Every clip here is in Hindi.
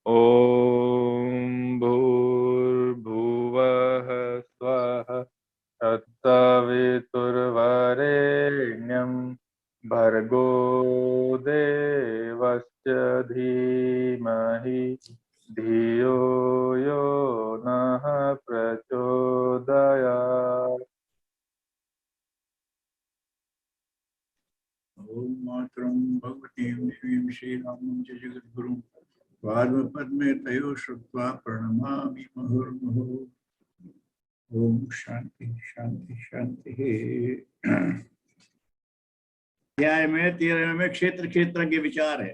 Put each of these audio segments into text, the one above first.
ॐ भूर्भुवः स्वः तत्सवितुर्वरेण्यं भर्गो देवस्य धीमहि धियो यो नः प्रचोदयात्। ओम मातरं भगवतीं देवीं श्रीरामं च जगद्गुरुं पार्वपद्मे तयो श्रुत्वा प्रणमामि मुहुर्मुहुः। ओम शांति शांति शांति। अध्याय में 13 में क्षेत्र क्षेत्र के विचार है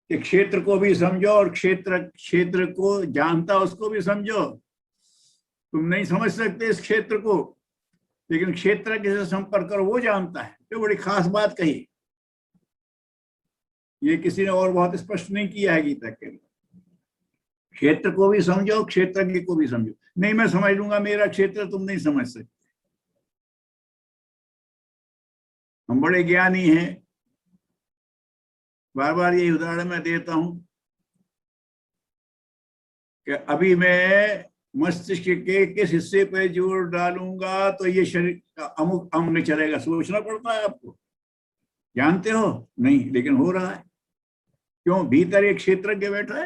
कि क्षेत्र को भी समझो और क्षेत्र को जानता उसको भी समझो। तुम नहीं समझ सकते इस क्षेत्र को, लेकिन क्षेत्र के संपर्क करो, वो जानता है। तो बड़ी खास बात कही, ये किसी ने और बहुत स्पष्ट नहीं किया है गीता के अंदर। क्षेत्र को भी समझो, क्षेत्रज्ञ को भी समझो। नहीं मैं समझ लूंगा मेरा क्षेत्र, तुम नहीं समझ सकते। हम बड़े ज्ञानी हैं, बार बार यही उदाहरण मैं देता हूं कि अभी मैं मस्तिष्क के किस हिस्से पे जोर डालूंगा तो ये शरीर का अमुक अंग चलेगा। सोचना पड़ता है आपको, जानते हो नहीं, लेकिन हो रहा है। क्यों? भीतर एक क्षेत्रज्ञ बैठा है।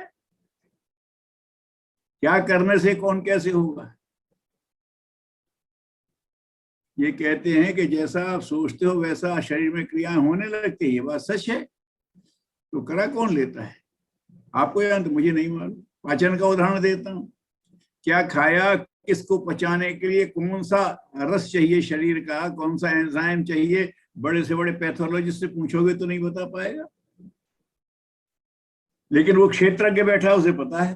क्या करने से कौन कैसे होगा? ये कहते हैं कि जैसा आप सोचते हो वैसा शरीर में क्रियाएं होने लगती है। ये बात सच है। तो करा कौन लेता है? आपको जानते, मुझे नहीं मालूम। पाचन का उदाहरण देता हूं। क्या खाया, किसको पचाने के लिए कौन सा रस चाहिए शरीर का, कौन सा एंजाइम चाहिए, बड़े से बड़े पैथोलॉजिस्ट से पूछोगे तो नहीं बता पाएगा। लेकिन वो क्षेत्रज्ञ बैठा है, उसे पता है।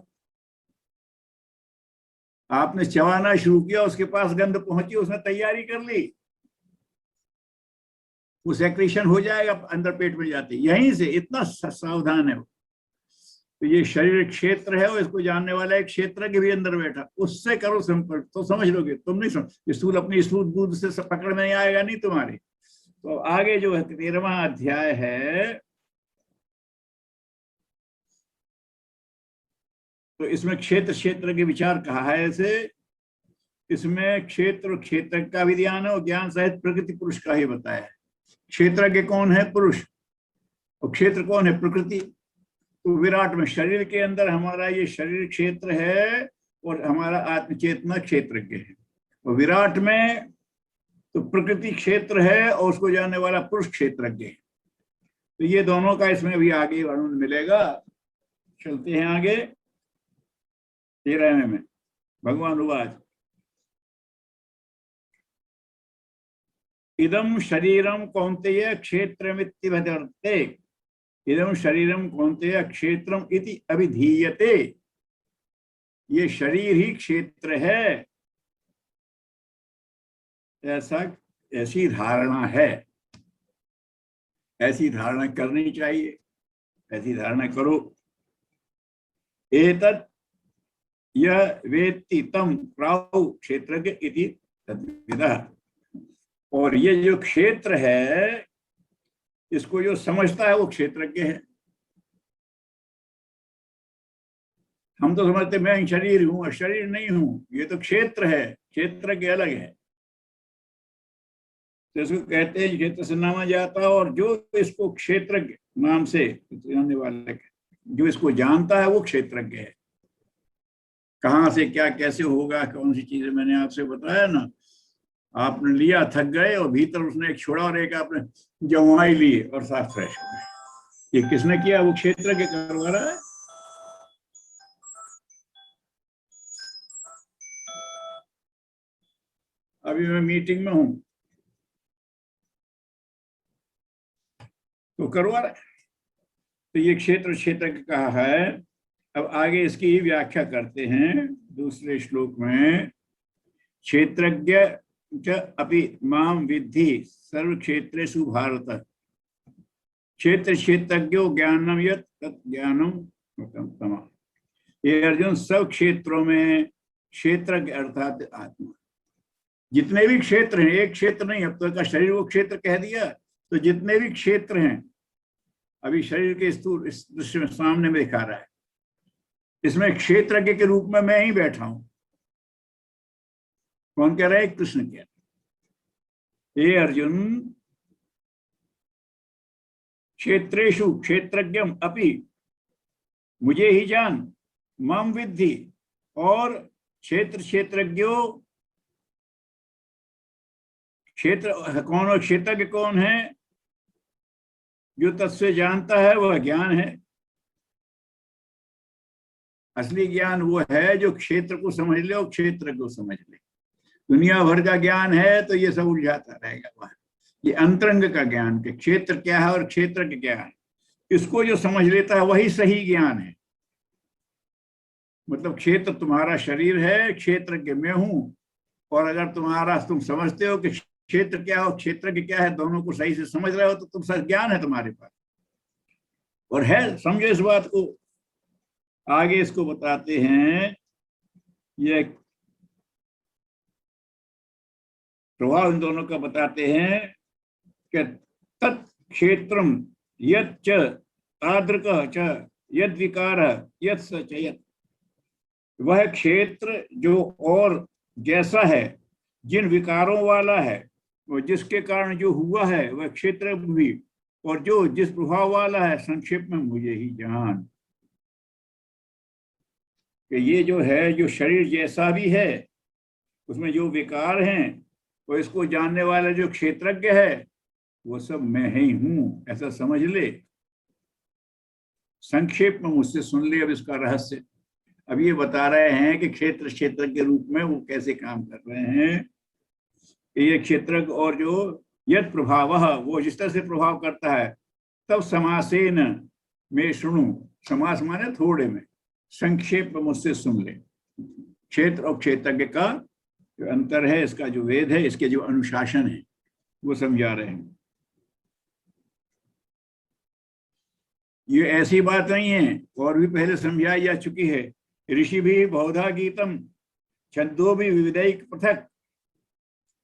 आपने चबाना शुरू किया, उसके पास गंध पहुंची, उसने तैयारी कर ली, वो सेक्रेशन हो जाएगा अंदर पेट में जाते। यहीं से इतना सावधान है वो। तो ये शरीर क्षेत्र है और इसको जानने वाला एक क्षेत्र के भी अंदर बैठा, उससे करो संपर्क तो समझ लोगे। तुम नहीं समझ, स्थूल अपनी स्थूल बुद्धि से पकड़ में आएगा नहीं तुम्हारे। तो आगे जो है 13वां अध्याय है, तो इसमें क्षेत्र क्षेत्र के विचार कहा है। ऐसे इसमें क्षेत्र क्षेत्र का भी ध्यान है और ज्ञान सहित प्रकृति पुरुष का ही बताया है। क्षेत्रज्ञ कौन है? पुरुष। और क्षेत्र कौन है? प्रकृति। तो विराट में शरीर के अंदर हमारा ये शरीर क्षेत्र है और हमारा आत्मचेतना क्षेत्रज्ञ है। और विराट में तो प्रकृति क्षेत्र है और उसको जानने वाला पुरुष क्षेत्रज्ञ है। तो ये दोनों का इसमें भी आगे वर्णन मिलेगा। चलते हैं आगे 13वें में। भगवान उवाच इदम शरीरम कौन्तेय क्षेत्रमित्यभिधत्ते इदम शरीरम कौन्तेय क्षेत्रम इति अभिधीयते। ये शरीर ही क्षेत्र है, ऐसी धारणा है। ऐसी धारणा करनी चाहिए, ऐसी धारणा करो। एतत् यह वेत्ति तम प्राहु क्षेत्रज्ञ इति तद्विदः। और ये जो क्षेत्र है, इसको जो समझता है वो क्षेत्रज्ञ है। हम तो समझते मैं शरीर हूं और शरीर नहीं हूं, ये तो क्षेत्र है, क्षेत्रज्ञ अलग है। तो इसको कहते हैं क्षेत्र से नामा जाता है। और जो इसको क्षेत्रज्ञ नाम से जानने वाले, जो इसको जानता है वो क्षेत्रज्ञ है। कहाँ से क्या कैसे होगा, कौन सी चीजें, मैंने आपसे बताया ना। आपने लिया, थक गए, और भीतर उसने एक छोड़ा और एक आपने जमाई लिए और साफ फ्रेश हो गए। ये किसने किया? वो क्षेत्रज्ञ करवा रहा है। अभी मैं मीटिंग में हूं तो करवा रहा है। तो ये क्षेत्र क्षेत्रज्ञ कहा है। अब आगे इसकी व्याख्या करते हैं दूसरे श्लोक में। क्षेत्रज्ञ अपि माम विद्धि सर्व क्षेत्रेषु भारत क्षेत्र क्षेत्रज्ञो ज्ञानम यत् तत् ज्ञानम तम। ये अर्जुन, सब क्षेत्रों में क्षेत्रज्ञ अर्थात आत्मा, जितने भी क्षेत्र हैं, एक क्षेत्र नहीं, अब तो का शरीर वो क्षेत्र कह दिया, तो जितने भी क्षेत्र हैं अभी शरीर के स्थूल इस दृश्य में सामने में दिखा रहा है, इसमें क्षेत्रज्ञ के रूप में मैं ही बैठा हूं। कौन कह रहा है? कृष्ण कह रहा है, हे अर्जुन क्षेत्रेषु क्षेत्रज्ञम अपि, मुझे ही जान, मम विद्धि, और क्षेत्र क्षेत्रज्ञों, क्षेत्र कौन और क्षेत्रज्ञ कौन है? जो तत्व जानता है वह ज्ञान है। असली ज्ञान वो है जो क्षेत्र को समझ ले और क्षेत्र को समझ ले। दुनिया भर का ज्ञान है तो ये सब उलझाता रहेगा वह। ये अंतरंग का ज्ञान के क्षेत्र क्या है और क्षेत्र क्या है, इसको जो समझ लेता है वही सही ज्ञान है। मतलब क्षेत्र तुम्हारा शरीर है, क्षेत्रज्ञ मैं हूं, और अगर तुम समझते हो कि क्षेत्र क्या हो क्षेत्रज्ञ क्या है, दोनों को सही से समझ रहे हो तो तुम सच ज्ञान है तुम्हारे पास। और है, समझो इस बात को। आगे इसको बताते हैं, ये प्रभाव इन दोनों का बताते हैं कि तत्क्षेत्रम यच्च तादृकः च यद विकारः यत् स च यत्, वह क्षेत्र जो और जैसा है, जिन विकारों वाला है, और जिसके कारण जो हुआ है वह क्षेत्र भी, और जो जिस प्रभाव वाला है, संक्षेप में मुझे ही जान। कि ये जो है, जो शरीर जैसा भी है, उसमें जो विकार हैं, और इसको जानने वाला जो क्षेत्रज्ञ है, वो सब मैं ही हूं, ऐसा समझ ले। संक्षेप में मुझसे सुन ले अब इसका रहस्य। अब ये बता रहे हैं कि क्षेत्र के रूप में वो कैसे काम कर रहे हैं। ये क्षेत्र और जो यद प्रभाव, वो जिस तरह से प्रभाव करता है, तब समासेन में सुनू, समास माने थोड़े में, संक्षेप में मुझसे सुन ले। क्षेत्र और क्षेत्रज्ञ का जो अंतर है, इसका जो वेद है, इसके जो अनुशासन है, वो समझा रहे हैं। ये ऐसी बात नहीं है, और भी पहले समझाई जा चुकी है। ऋषि भी बहुधा गीतम छंदो भी विविधिक पृथक,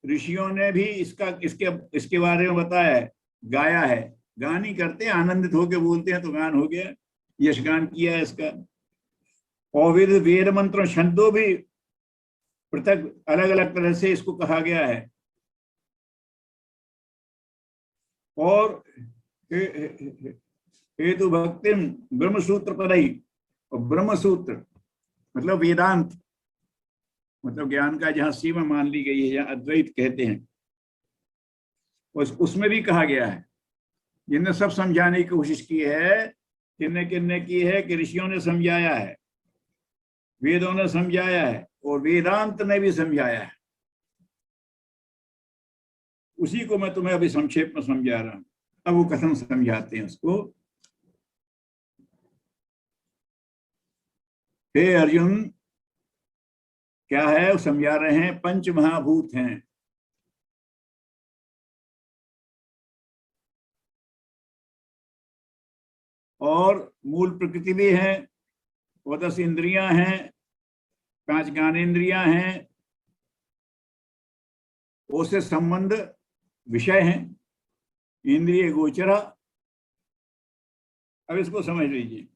ऋषियों ने भी इसके बारे में बताया है, गाया है। गान ही करते हैं, आनंदित होकर बोलते हैं तो गान हो गया, यश गान किया है इसका। और वेद मंत्रों छंदों भी पृथक, अलग अलग तरह से इसको कहा गया है। और हेतु भक्तिम ब्रह्मसूत्र पदई, और ब्रह्मसूत्र मतलब वेदांत, मतलब ज्ञान का जहां सीमा मान ली गई है, जहां अद्वैत कहते हैं, उसमें भी कहा गया है। जिनने सब समझाने की कोशिश की है, किन्ने की है कि ऋषियों ने समझाया है, वेदों ने समझाया है, और वेदांत ने भी समझाया है। उसी को मैं तुम्हें अभी संक्षेप में समझा रहा हूं। अब वो कथन समझाते हैं उसको। हे अर्जुन, क्या है वो समझा रहे हैं, पंच महाभूत हैं। और मूल प्रकृति भी है, वो 10 इंद्रियां हैं, 5 ज्ञानेंद्रियां हैं, उससे संबंध विषय हैं, इंद्रिय गोचरा। अब इसको समझ लीजिए।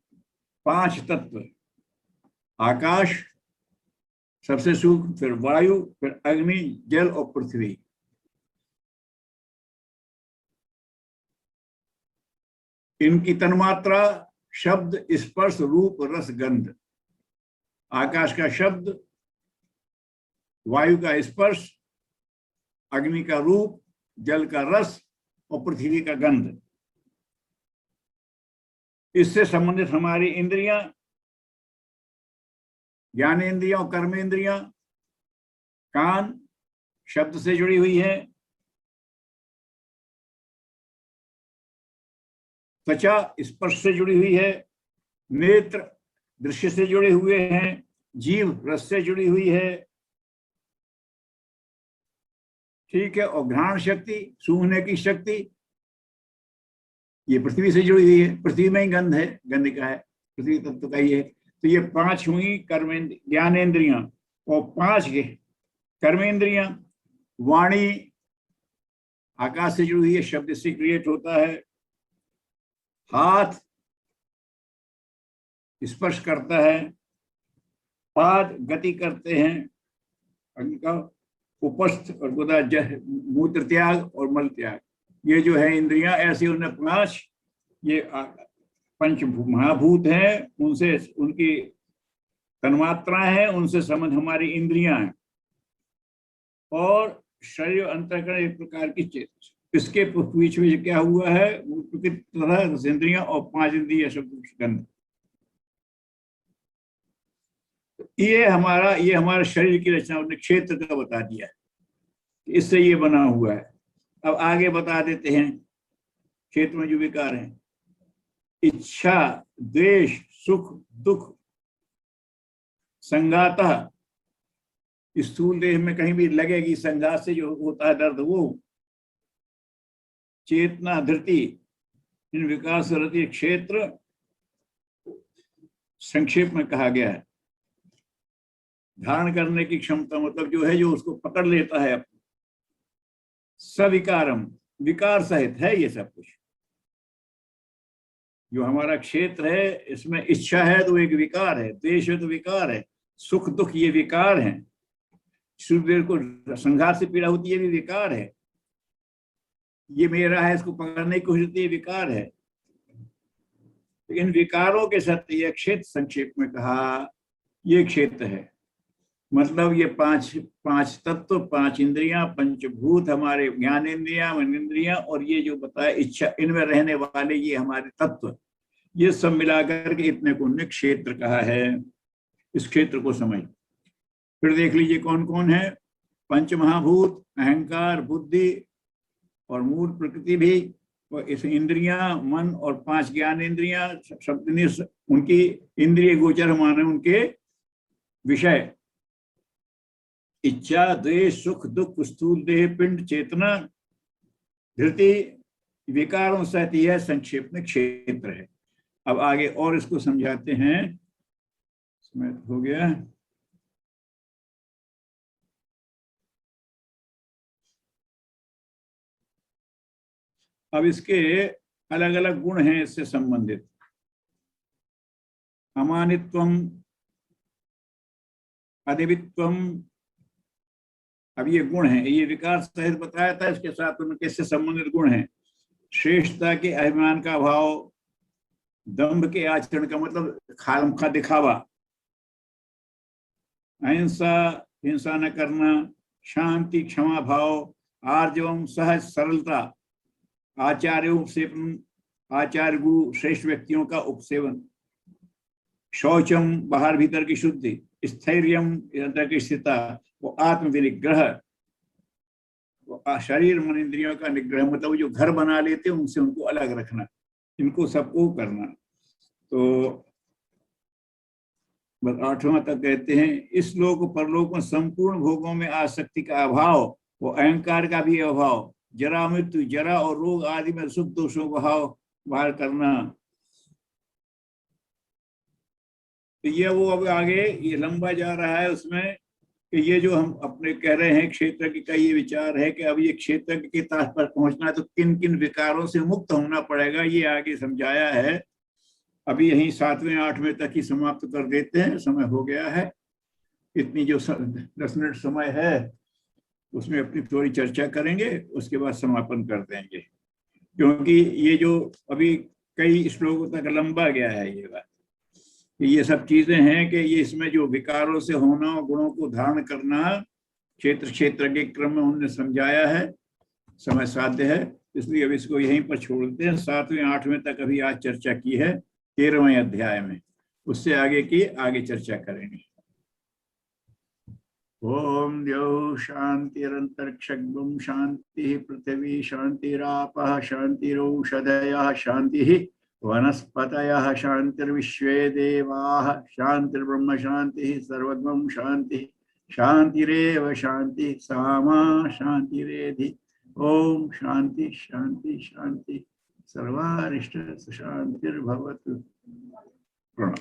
5 तत्व, आकाश सबसे सूक्ष्म, फिर वायु, फिर अग्नि, जल और पृथ्वी। इनकी तन्मात्रा शब्द, स्पर्श, रूप, रस, गंध। आकाश का शब्द, वायु का स्पर्श, अग्नि का रूप, जल का रस और पृथ्वी का गंध। इससे संबंधित हमारी इंद्रियां, ज्ञानेंद्रियां और कर्मेंद्रियां। कान शब्द से जुड़ी हुई है, त्वचा स्पर्श से जुड़ी हुई है, नेत्र दृश्य से जुड़े हुए हैं, जीव रस से जुड़ी हुई है, ठीक है। और घ्राण शक्ति, सूंघने की शक्ति, ये पृथ्वी से जुड़ी हुई है। पृथ्वी में ही गंध है, गंध का है, पृथ्वी तत्व का ही है। तो ये 5 हुई ज्ञानेंद्रियां, और 5 कर्मेंद्रियां। वाणी आकाश से जुड़ी हुई है, शब्द से क्रिएट होता है। हाथ स्पर्श करता है, पाद गति करते हैं, उनका उपस्थ और गुदा मूत्र त्याग और मल त्याग, ये जो है इंद्रियां, ऐसे उन्हें 5 ये पंच महाभूत हैं, उनसे उनकी तन्मात्रा है, उनसे संबंध हमारी इंद्रियां हैं, और शरीर अंतःकरण एक प्रकार की चेतन। इसके बीच में क्या हुआ है, इंद्रियां और 5 इंद्रिय शब्द गंध। ये हमारा शरीर की रचना उन्होंने क्षेत्र का बता दिया, इससे ये बना हुआ है। अब आगे बता देते हैं क्षेत्र में जो विकार हैं, इच्छा, द्वेष, सुख, दुख, संगातः, स्थूल देह में कहीं भी लगेगी, संघात से जो होता है दर्द, वो चेतना, धृति, इन विकार से रति क्षेत्र संक्षेप में कहा गया है। धारण करने की क्षमता मतलब जो है, जो उसको पकड़ लेता है, सविकारम, विकार सहित है ये सब कुछ। जो हमारा क्षेत्र है, इसमें इच्छा है तो एक विकार है, द्वेष है तो विकार है, सुख दुख ये विकार है, सूर्य को संघात से पीड़ा होती है, ये भी विकार है, ये मेरा है इसको पकड़ने की कोशिश होती है, विकार है। इन विकारों के साथ यह क्षेत्र संक्षेप में कहा, ये क्षेत्र है, मतलब ये पांच तत्व, 5 इंद्रियां, पंचभूत, हमारे ज्ञान इंद्रियां, मन इंद्रियां, और ये जो बताया इच्छा, इनमें रहने वाले ये हमारे तत्व, ये सब मिलाकर के इतने को उन्होंने क्षेत्र कहा है। इस क्षेत्र को समझ, फिर देख लीजिए कौन कौन है। पंच महाभूत, अहंकार, बुद्धि और मूल प्रकृति भी, और इस इंद्रियां, मन और 5 ज्ञान इंद्रियां, शब्द उनकी इंद्रिय गोचर माने उनके विषय, इच्छा, द्वेष, सुख दुख, स्थूल देह, पिंड, चेतना, धृति, विकारों सहित यह संक्षेप में क्षेत्र है। अब आगे और इसको समझाते हैं, समय हो गया। अब इसके अलग अलग गुण हैं इससे संबंधित। अमानित्वम, अधिवित्वम, अब ये गुण हैं, ये विकार सहित बताया था, इसके साथ उनके इससे संबंधित गुण हैं। श्रेष्ठता के अभिमान का भाव, दंभ के आचरण का मतलब खामखा दिखावा, अहिंसा, हिंसा न करना, शांति, क्षमा भाव, आर्जवम, सहज सरलता, आचार्य उपसेवन, आचार्य गुरु श्रेष्ठ व्यक्तियों का उपसेवन, शौचम, बाहर भीतर की शुद्धि, स्थैर्यम, अंदर की स्थिरता, वो आत्म विनिग्रह, वो शरीर मन इंद्रियों का निग्रह, मतलब जो घर बना लेते हैं उनसे उनको अलग रखना, इनको सबको करना। तो बस 8वां तक कहते हैं, इस लोक परलोक में संपूर्ण भोगों में आसक्ति का अभाव, वो अहंकार का भी अभाव, जरा मृत्यु, जरा और रोग आदि में सुख दोषों का भाव बाहर करना। तो ये वो अब आगे ये लंबा जा रहा है उसमें कि ये जो हम अपने कह रहे हैं क्षेत्र का ये विचार है कि अब ये क्षेत्र के तार पर पहुंचना है तो किन किन विकारों से मुक्त होना पड़ेगा, ये आगे समझाया है। अभी यहीं 7वें 8वें तक ही समाप्त कर देते हैं, समय हो गया है। इतनी जो 10 मिनट समय है उसमें अपनी थोड़ी चर्चा करेंगे, उसके बाद समापन कर देंगे, क्योंकि ये जो अभी कई श्लोकों तक लंबा गया है ये बात, ये सब चीजें हैं कि ये इसमें जो विकारों से होना और गुणों को धारण करना क्षेत्र के क्रम में उन्होंने समझाया है, समय साध्य है, इसलिए अब इसको यहीं पर छोड़ देते हैं। 7वें 8वें तक अभी आज चर्चा की है, 13वें अध्याय में, उससे आगे की आगे चर्चा करेंगे। ओम द्यौ शांतिरंतरिक्षं शांति पृथ्वी शांतिरापः शांतिरौषधयः शांति वनस्पतयः शांतिर्विश्वे देवाः शांतिर्ब्रह्म शांति सर्वगं शांति शांतिरेव शांति सामा शांतिरेधि। ओम शांति शांति शांति सर्वारिष्ट शांतिर्भवतु। प्रणाम।